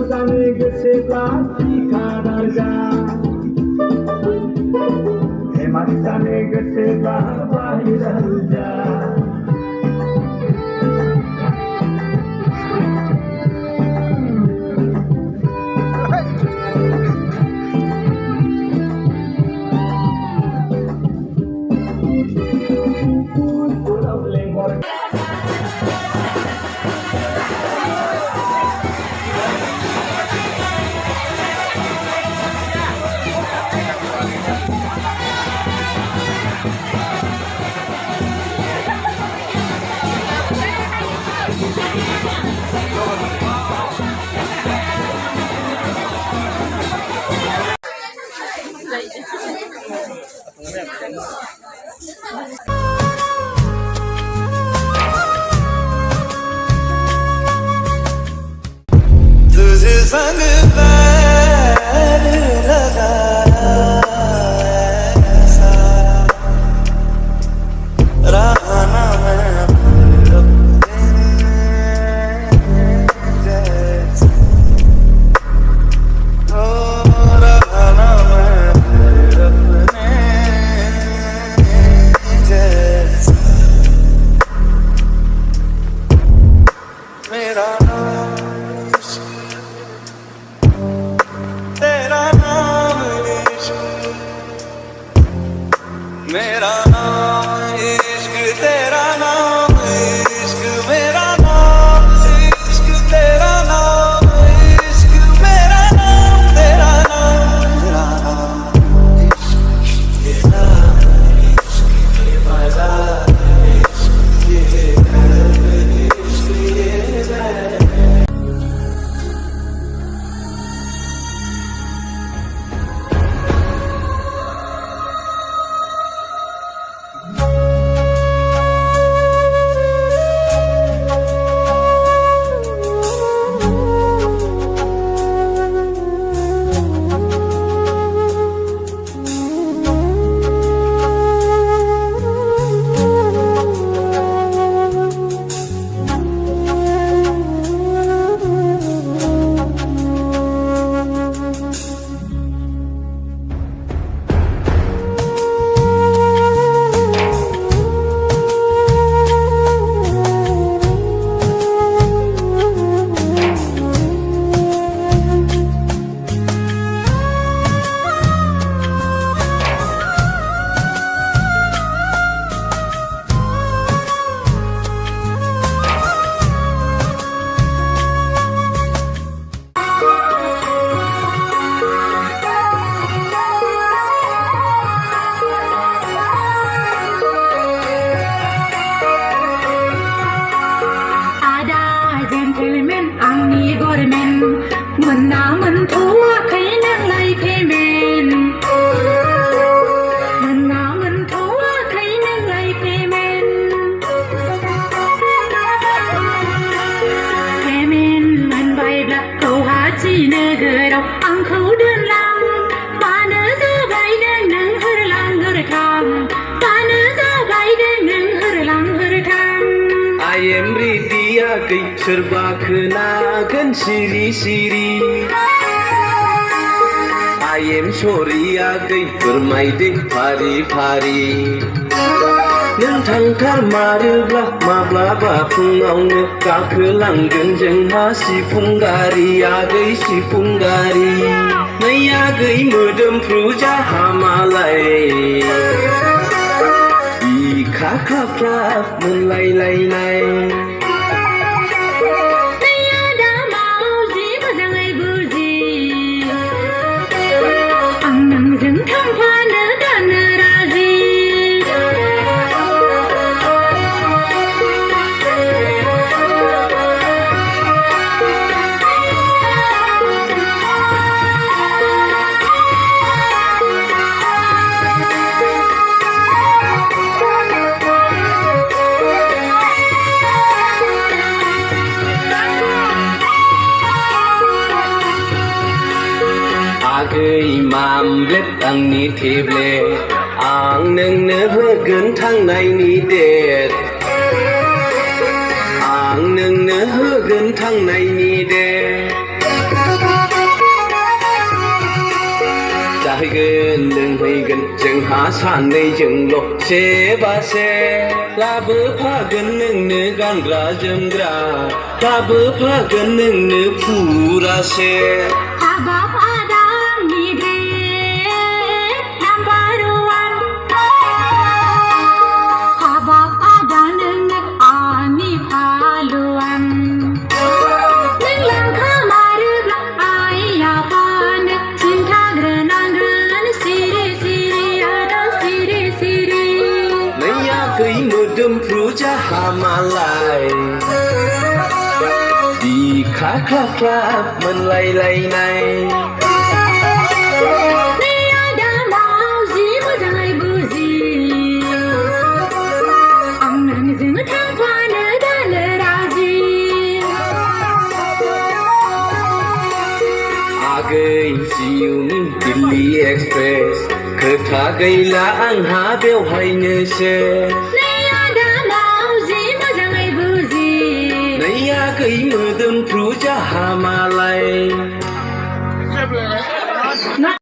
जानो गोसोब्ला थिखादार जा हेमान जानो गोसोब्ला बाहेराव जा तुझे संग पैर लगा ऐसा रहा ना मैं जैसा हो रहा ना मैं अपने जैसा मेरा तेरा नाम इश्क मेरा नाम इश्क तेरा नाम इश्क मेरा नाम इश्क तेरा नाम इश्क मेरा नाम तेरा नाम मेरा नाम इश्क तेरा इश्क मजा इश्क ये इश्क ये सोरबा खोनागोन सिरि सिरि I am sorry आगै फोरमायदो फारि फारि नों थांथारमारोब्ला माब्लाबा फुङावनो गाखोलांगोन जोंहा सिफुं गारि आगै सिफुं गारि नै आगै मोदोमफ्रु जाहामालाय बिखा ख्लाब ख्लाब मोनलायलायनाय मामलेट आंनि टेब्लेट आं नोंनो होगोन थांनायनि डेट आं नोंनो होगोन थांनायनि डेट जाहैगोन लोंहैगोन जोंहा सानैजोंल' सेबासे लाबोफागोन नोंनो गानग्रा जोमग्रा लाबोफागोन नोंनो फुरासे हाबाब आदांनि ग्रेट नाम्बार वान हाबाब आदा नोंनो आंनि फालुवान नों लांखोमारोब्ला आइ आफानो खिन्थाग्रोनांगोन सिरि सिरि आदा सिरि सिरि नैयाखै मोदोमफ्रु जाहा मालाय बिखा ख्लाब ख्लाब मोनलायलायनाय नै आदा मावजि मोजाङै बुजि आं नोंजों थांफानो दानो राजि आगै जिउनि दिल्ली एक्सप्रेस खोथा गैला आंहा बेवहायनोसो नै आदा मावजि मोजाङै बुजि नैयाखै मोदोमफ्रु जाहा मालाय